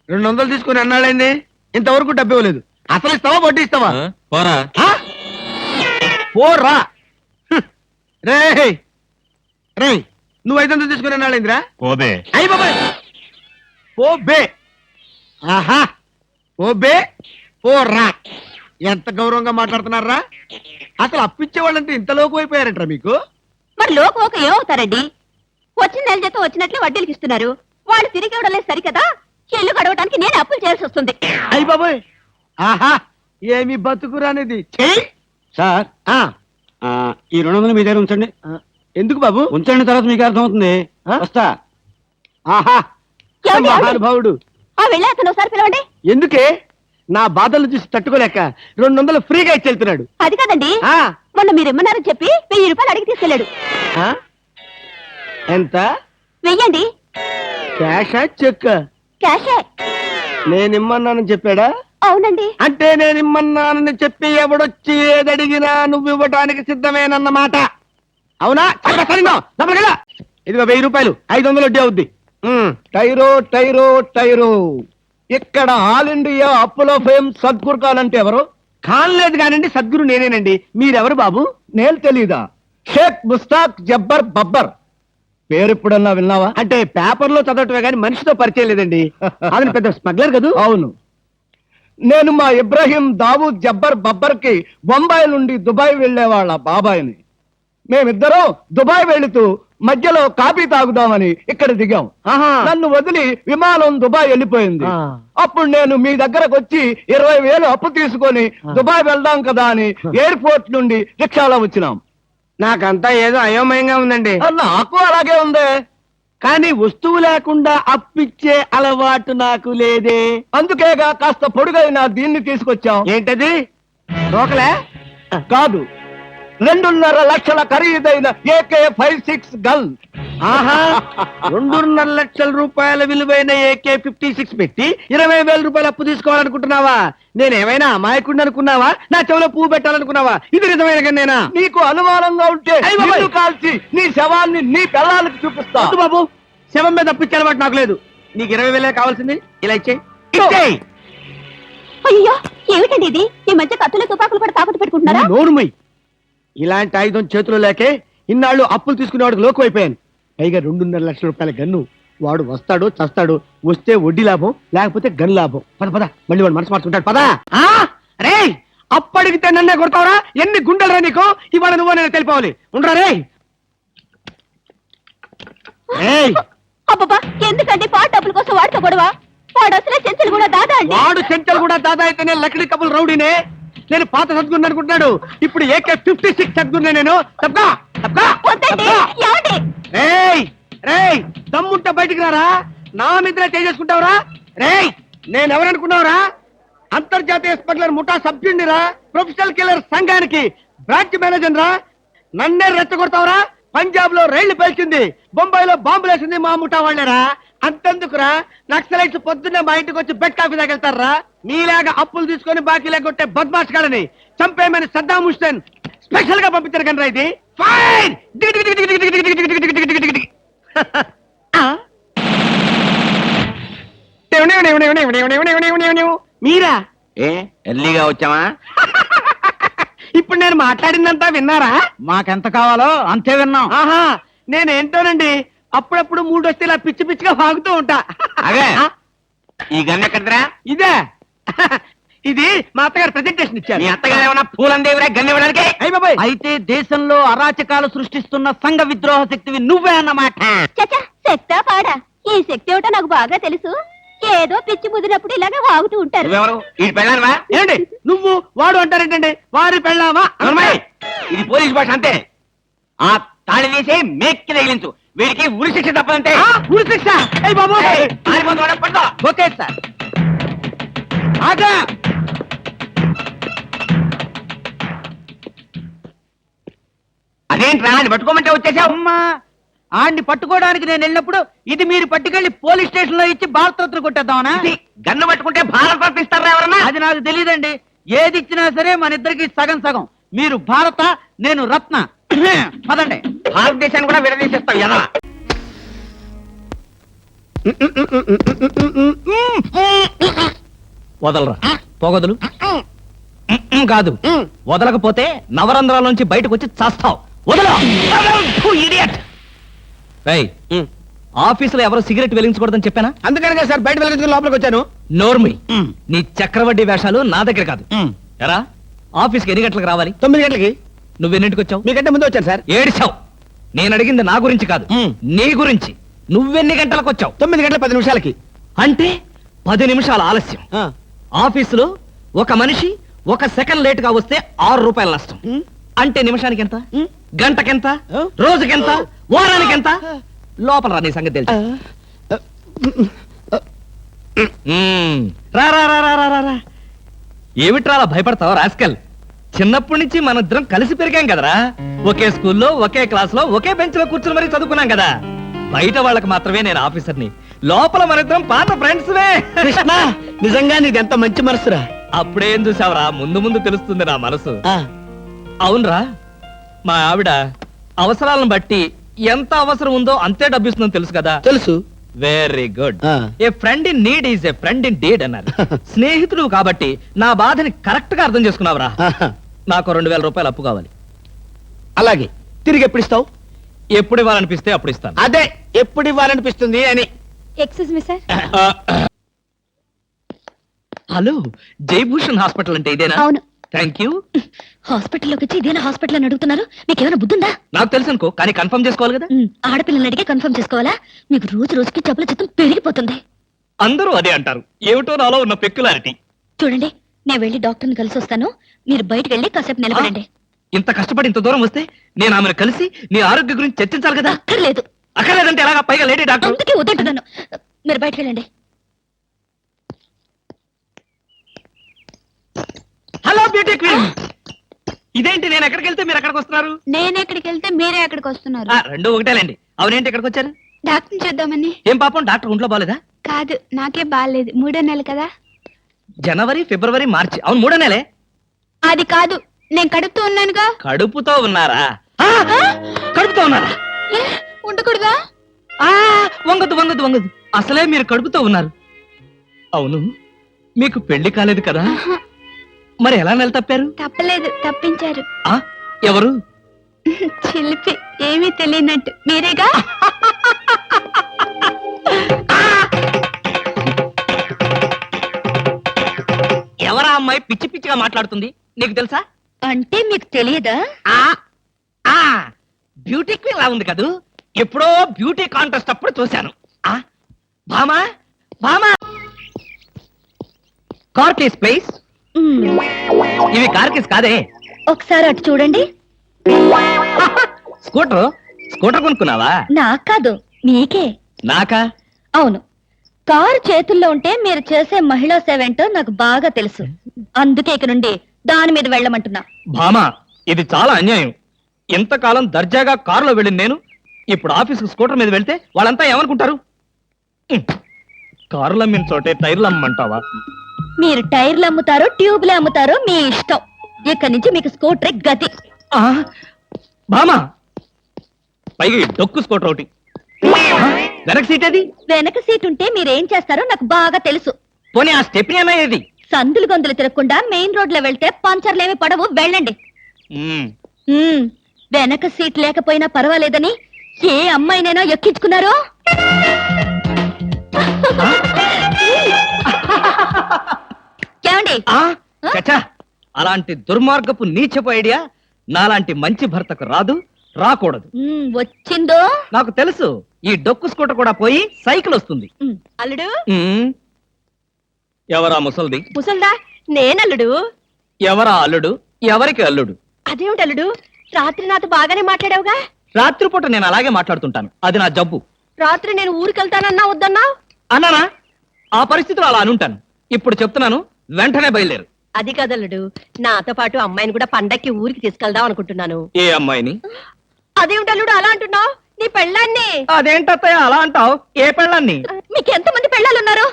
200 తీసుకుని అన్నాళ్ళైంది, ఇంతవరకు డబ్బు ఇవ్వలేదు. అసలు ఇస్తావా వడ్డీ ఇస్తావా? పోరా. పోరా. రే రే, నువ్వు 500 తీసుకుని అన్నాళ్ళైందిరా. పోదే. అయ్యి బాబాయ్, పో బే. ఆహా, పో బే, పోరా. ఎంత గౌరవంగా మాట్లాడుతున్నారా? అసలు అప్పిచ్చే వాళ్ళంటే ఇంత లోకు అయిపోయారంటారా మీకు? మరి లోకు ఒక ఏమవుతారండి? వచ్చిన నెల జీతం వచ్చినట్లే వడ్డీలకి ఇస్తున్నారు. వాళ్ళు తిరిగి ఇవ్వడం లేదు సరికదా, ఇల్లు గడవడానికి నేను అప్పులు చేయాల్సి వస్తుంది. అయ్యి బాబాయ్, ఆహా, ఏమి బతుకురానిది. సార్ ఈ 200 మీ దగ్గర ఉంచండి. ఎందుకు బాబు? ఉంచండి, తర్వాత మీకు అర్థమవుతుంది. వస్తా. ఆహా, ఏమండి, ఏమండి? మహానుభావుడు. వెళ్ళే అతను ఒకసారి పిలవండి. ఎందుకే? నా బాధలు చూసి తట్టుకోలేక 200 ఫ్రీగా ఇచ్చి వెళ్తున్నాడు. అది కాదండి, ఆ, మొన్న మీరు ఇమ్మన్నారని చెప్పి 1000 రూపాయలు అడిగి తీసుకెళ్ళాడు. ఆ? ఎంత? వెయ్యండి. క్యాషా చెక్? క్యాషే. నేనిమ్మన్నానని చెప్పాడా? అవునండి. అంటే నేనిమ్మన్నానని చెప్పి ఎవడొచ్చి ఏదడిగినా నువ్వు ఇవ్వటానికి సిద్ధమేనన్నమాట. అవునా? ఇదిగో 1000 రూపాయలు, 500 వడ్డీ అవుద్ది. టైరో టైరో టైరో, ఇక్కడ ఆల్ ఇండియా అప్పులో ఫేమ్ సద్గురు ఖాన్ అంటే ఎవరు? కానలేదు కానండి, సద్గురు నేనేనండి. మీరెవరు బాబు? నేను తెలీదా? షేక్ ముస్తాక్ జబ్బర్ బబ్బర్ పేరు ఎప్పుడన్నా విన్నావా? అంటే పేపర్లో చదవటమే కానీ మనిషితో పరిచయం లేదండి. అతను పెద్ద స్మగ్లర్ కదూ? అవును, నేను మా ఇబ్రాహీం దావూద్ జబ్బర్ బబ్బర్ కి బొంబాయి నుండి దుబాయ్ వెళ్లే వాళ్ళ బాబాయిని. మేమిద్దరం దుబాయ్ వెళుతూ మధ్యలో కాఫీ తాగుదామని ఇక్కడ దిగాం. ఆహా. నన్ను వదిలి విమానం దుబాయ్ వెళ్ళిపోయింది. ఆ. అప్పుడు నేను మీ దగ్గరకు వచ్చి 20,000 అప్పు తీసుకొని దుబాయ్ వెళ్దాం కదా అని ఎయిర్పోర్ట్ నుండి రిక్షాలో వచ్చినాం. నాకంతా ఏదో అయోమయంగా ఉందండి. నాకు అలాగే ఉంది. కానీ వస్తువు లేకుండా అప్పిచ్చే అలవాటు నాకు లేదే. అందుకేగా కాస్త పొడుగైన దీన్ని తీసుకొచ్చాం. ఏంటది? రోకలే? కాదు, 2.5 లక్షల ఖరీదైన AK-56 గన్. ఆహా, 2.5 లక్షల రూపాయల విలువైన AK-56 పెట్టి 20,000 రూపాయలు అప్పు తీసుకోవాలనుకుంటున్నావా? నేనేమైనా అమాయకుడిని అనుకున్నావా? నా చెవులో పువ్వు పెట్టాలనుకున్నావా? ఇది నిజమైన కన్నేనా? నీకు అనుమానంగా ఉంటే అయ్ బాబోయ్! నిన్ను కాల్చి నీ శవాన్ని నీ పిల్లలకి చూపిస్తా. వద్దు బాబు, శవం మీద అప్పిచ్చే అలవాటు నాకు లేదు. నీకు 20,000 కావాల్సింది, ఇలా ఇచ్చేయి. ఇచ్చేయి. అయ్యో, ఏమిటండి ఇది? ఈ మధ్య కత్తులు తుపాకులు కూడా తాకట్టు పెట్టుకుంటున్నారా? నోరుమై. ఇలాంటి ఆయుధం చేతిలో లేకే ఇన్నాళ్ళు అప్పులు తీసుకునేవాడికి లోకు అయిపోయాను. పైగా 2.5 లక్షల రూపాయల గన్ను. వాడు వస్తాడు చస్తాడు, వస్తే వడ్డీ లాభం, లేకపోతే గన్ లాభం. పద పద, మళ్ళీ వాడు మనసు మార్చుకుంటాడు. పద. రే, అప్పడిగితే నన్నే కొడతావరా? ఎన్ని గుండెలు రా నీకు? ఇవాళ నువ్వు నేను తెలిపోవాలి. ఉండరా రే. అబ్బబ్బా, ఎందుకండి పాట డబ్బుల కోసం వాడితో గొడవ? వాడు అసలే చెంచలు కూడా దాదా అండి. వాడు చెంచలు కూడా దాదా అయితేనే లక్కడి కబుల్ రౌడీనే. నేను పాత సద్గురు అనుకుంటున్నాడు, ఇప్పుడు AK-56 సద్గురునే నేను. తప్పా తప్పా. వద్దండి, ఏమండి? రేయ్ రేయ్, దమ్ముంటే బయటికి రారా. నా మీద చేసుకుంటావురా? రేయ్, నేనెవరనుకున్నావురా? అంతర్జాతీయ స్మగ్లర్ ముఠా సభ్యుడిరా, ప్రొఫెషనల్ కిల్లర్ సంఘానికి బ్రాంచ్ మేనేజర్ రా. నన్నే రెచ్చగొడతావురా? పంజాబ్ లో రైళ్లు పేల్చింది, బొంబాయిలో బాంబులు వేసింది మా ముఠా వాళ్ళరా. అంతెందుకురా, నక్సలైట్స్ పొద్దున్నే మా ఇంటికి వచ్చి బెడ్ కాఫీ తాగెళ్తారా? మీలాగా అప్పులు తీసుకొని బాకీ లేకొట్టే బద్మాష్ గాలని చంపేయమని సద్దాం హుస్సేన్ స్పెషల్ గా పంపించారు కనరా. ఇది ఫైన్. మీరా? ఎర్లీగా వచ్చామా? ఇప్పుడు నేను మాట్లాడిందంతా విన్నారా? మాకెంత కావాలో అంతే విన్నాం. ఆహా, నేనేంటోనండి అప్పుడప్పుడు మూడు వస్తే ఇలా పిచ్చి పిచ్చిగా వాగుతూ ఉంటా. అదే, ఈ గన్ ఎక్కడరా? ఇదే, ఇది మా అత్తగారు ప్రెజెంటేషన్ ఇచ్చారు. మీ అత్తగారు ఏమన్నా పూలందేవిరా గన్ ఇవ్వడానికి? అయ్య బాబాయ్, అయితే దేశంలో అరాచకాలు సృష్టిస్తున్న సంఘ విద్రోహ శక్తివి నువ్వే అన్నమాట. చచ్చా, శక్తా పాడా? ఈ శక్తి ఏమిటో నాకు బాగా తెలుసు. ఏదో పిచ్చి ముదిరినప్పుడు ఇలాగే వాగుతూ ఉంటారు. నువ్వెవరు? ఈ పెళ్ళానువా? ఏంటి నువ్వు వాడు అంటారేంటండి? వారి పెళ్ళావా? ఇది పోలీస్ భాష అంతే. ఆ తాళి తీసి మేక్కి తగిలించు. వీడికి ఉరి శిక్ష తప్పదంటే. ఉరి శిక్ష? అయ్య బాబాయ్, ఓకే సార్. ఆగా. అదేంట్రా, అది పట్టుకోమంటే వచ్చేసావు? అమ్మా, ఆడిని పట్టుకోవడానికి నేను వెళ్ళినప్పుడు ఇది మీరు పట్టుకెళ్లి పోలీస్ స్టేషన్ లో ఇచ్చి భారతరత్న కొట్టేద్దామనా? గన్ను పట్టుకుంటే భారత రత్న ఇస్తారా ఎవరన్నా? అది నాకు తెలియదండి. ఏది ఇచ్చినా సరే మన ఇద్దరికి సగం సగం. మీరు భారత, నేను రత్న. పదండి. భారతదేశాన్ని కూడా విడదీసేస్తావు ఎదవా. వదలరా పోగొదలు కాదు వదలకపోతే నవరంధ్రాల నుంచి బయటకు వచ్చి చస్తావు వదల ఆఫీసులో ఎవరు సిగరెట్ వెలిగించకూడదని చెప్పానా? అందుకనే సార్ బయట వెళ్ళి లోపలికి వచ్చాను. నోర్మి నీ చక్రవడ్డీ వేషాలు నా దగ్గర కాదు. ఎరా ఆఫీస్కి ఎన్ని గంటలకు రావాలి? 9 గంటలకి. నువ్వెన్నింటికి వచ్చావు? మీకంటే ముందు వచ్చాను సార్. ఏడిచావు. నేను అడిగింది నా గురించి కాదు, నీ గురించి. నువ్వెన్ని గంటలకు వచ్చావు? 9 గంటల 10 నిమిషాలకి. అంటే 10 నిమిషాల ఆలస్యం. ఆఫీసులో ఒక మనిషి 1 సెకండ్ లేట్ గా వస్తే 6 రూపాయల నష్టం. అంటే నిమిషానికి ఎంత? గంటకెంత? రోజుకెంత? వారానికి ఎంత? లోపల రా, నీ సంగతి తెలుసు. రా రా రా రా రా రా. ఏమిట్రా అలా భయపడతావు రాస్కల్? చిన్నప్పటి నుంచి మన ఇద్దరం కలిసి పెరిగాం కదరా. ఒకే స్కూల్లో, ఒకే క్లాస్ లో, ఒకే బెంచ్ లో కూర్చుని మరీ చదువుకున్నాం కదా. బయట వాళ్ళకి మాత్రమే నేను ఆఫీసర్ని, లోపల మనిద్దరం పాత ఫ్రెండ్స్. కృష్ణ, నిజంగా నీది ఎంత మంచి మనసురా. అప్పుడేం చూసావురా, ముందు ముందు తెలుస్తుంది నా మనసు. అవునరా, మా ఆవిడ అవసరాలను బట్టి ఎంత అవసరం ఉందో అంతే డబ్బిస్తుందని తెలుసు కదా. తెలుసు. Very good. A friend in need is a friend in deed అన్నారు. స్నేహితుడు కాబట్టి నా బాధని కరెక్ట్ గా అర్థం చేసుకున్నావురా. నాకు 2000 రూపాయలు అప్పు కావాలి. అలాగే, తిరిగి ఎప్పుడు ఇస్తావు? ఎప్పుడు ఇవ్వాలనిపిస్తే అప్పుడు ఇస్తాను. అదే, ఎప్పుడు ఇవ్వాలనిపిస్తుంది అని. Excuse me sir. Hello, Jayabhushan hospital అంటే ఇదేనా? అవును. Thank you. హాస్పిటల్లోకి వచ్చి ఇదేనా హాస్పిటల్ అని అడుగుతున్నారు? మీకు ఏమైనా బుద్ధుందా? నాకు తెలుసు అనుకో, కానీ కన్ఫర్మ్ చేసుకోవాలి కదా. ఆడపిల్లల్ని అడిగే కన్ఫర్మ్ చేసుకోవాలా? మీకు రోజు రోజుకి జబ్బుల చిత్తం పెరిగిపోతుంది. అందరూ అదే అంటారు. ఏమిటో నాలో ఉన్న పెక్యులారిటీ. చూడండి, నేను వెళ్ళి డాక్టర్ని కలిసి వస్తాను. మీరు బయటకు వెళ్ళి కాసేపు నిలబడండి. ఇంత కష్టపడి ఇంత దూరం వస్తే నేను ఆమెను కలిసి నీ ఆరోగ్య గురించి చర్చించాలి కదా. అక్కర్లేదు. అక్కర్లేదంటే ఎలాగా? పైగా లేడీ డాక్టర్. అందుకే వద్దంటున్నాను. మీరు బయటకు వెళ్ళండి. Hello beauty queen. ఇదేంటి, నేను ఎక్కడికి వెళ్తే మీరు ఎక్కడికి వస్తున్నారు? నేను ఎక్కడికి వెళ్తే మీరే ఎక్కడికి వస్తున్నారు. రెండు ఒకటేలేండి. అవునేంటి ఎక్కడికి వచ్చారు? డాక్టర్ చూద్దామని. ఏం పాపం, డాక్టర్ ఒంట్లో బాలేదా? కాదు, నాకే బాగాలేదు. 3వ నెల కదా. జనవరి, ఫిబ్రవరి, మార్చి. అవును, 3వ నెలే. అది కాదు, నేను కడుపుతూ ఉన్నానుగా. కడుపుతో ఉన్నారా? కడుపుతో ఉన్నారా? ఉండకూడదా? వంగదు వంగదు వంగదు. అసలే మీరు కడుపుతో ఉన్నారు. అవును, మీకు పెళ్లి కాలేదు కదా. మరి ఎలా నెల తప్పారు? తప్పలేదు, తప్పించారు. ఎవరు? చిలిపి, ఏమీ తెలియనట్టు. మీరేగా. ఎవరా అమ్మాయి పిచ్చి పిచ్చిగా మాట్లాడుతుంది? నీకు తెలుసా? అంటే మీకు తెలియదా? బ్యూటీ క్వీన్ లా ఉంది కదూ. ఎప్పుడో బ్యూటీ కాంటెస్ట్ అప్పుడు చూశాను. భామా భామా, కార్కేస్ ప్లేస్. ఇవి కార్కేస్ కాదే. ఒకసారి అటు చూడండి. స్కూటర్ స్కూటర్ కొనుక్కున్నావా? నాకు కాదు, మీకే. నాకా? అవును. కారు చేతుల్లో ఉంటే మీరు చేసే మహిళా సేవ ఏంటో నాకు బాగా తెలుసు. అందుకే ఇక నుండి దాని మీద వెళ్ళమంటున్నా. భామా, ఇది చాలా అన్యాయం. ఎంతకాలం దర్జాగా కారులో వెళ్ళింది నేను, ఇప్పుడు ఆఫీసు స్కూటర్ మీద వెళ్తే వాళ్ళంతా ఏమనుకుంటారు? కారులు అమ్మిన చోటే టైర్లు అమ్మంటావా? మీరు టైర్లు అమ్ముతారో ట్యూబ్లు అమ్ముతారో మీ ఇష్టం. ఇక్కడి నుంచి మీకు స్కూటర్ గతి. భామా, పైగా ఈ డొక్కు స్కూటర్ ఒకటి. వెనక సీట్ అది? వెనక సీట్ ఉంటే మీరేం చేస్తారో నాకు బాగా తెలుసు. పోనీ ఆ స్టెప్ని ఏమయ్యేది? సందులు గొంతులు తిరగకుండా మెయిన్ రోడ్ లో వెళ్తే పంచర్లేమి పడవు, వెళ్ళండి. వెనక సీట్ లేకపోయినా పర్వాలేదని ఏ అమ్మాయినైనా ఎక్కించుకున్నారో? ఏమండి? చచ్చా, అలాంటి దుర్మార్గపు నీచపు ఐడియా నాలాంటి మంచి భర్తకు రాదు, రాకూడదు. వచ్చిందో? నాకు తెలుసు. ఈ డొక్కు స్కూటర్ కూడా పోయి సైకిల్ వస్తుంది. అల్లుడు. ఎవరా ముసల్ది? ముసల్దా? నేనల్లుడు. ఎవరా అల్లుడు? ఎవరికి అల్లుడు? అదేమిటి అల్లుడు, రాత్రి నాతో బాగానే మాట్లాడావుగా. రాత్రిపూట నేను అలాగే మాట్లాడుతుంటాను, అది నా జబ్బు. రాత్రి నేను ఊరికెళ్తానన్నా వద్దన్నా? అన్నానా? ఆ పరిస్థితిలో అలా అనుంటాను. ఇప్పుడు చెప్తున్నాను, వెంటనే బయలుదేరు. అది కదల్లుడు, నాతో పాటు అమ్మాయిని కూడా పండక్కి ఊరికి తీసుకెళ్దాం అనుకుంటున్నాను. ఏ అమ్మాయిని? అదేమిటి అల్లుడు అలా అంటున్నావు? నీ పెళ్ళాన్ని. అదేంటత్తయ్య అలా అంటావు? ఏ పెళ్ళాన్ని? మీకు ఎంతమంది పెళ్ళాలున్నారు?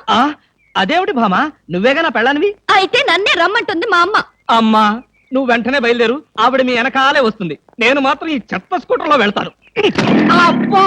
అదేమిటి భామా, నువ్వేగా నా పెళ్ళానివి? అయితే నన్నే రమ్మంటుంది మా అమ్మ. అమ్మా, నువ్వు వెంటనే బయలుదేరు. ఆవిడ మీ వెనకాలే వస్తుంది. నేను మాత్రం ఈ చెత్త స్కూటర్లో వెళ్తాను. అబ్బా!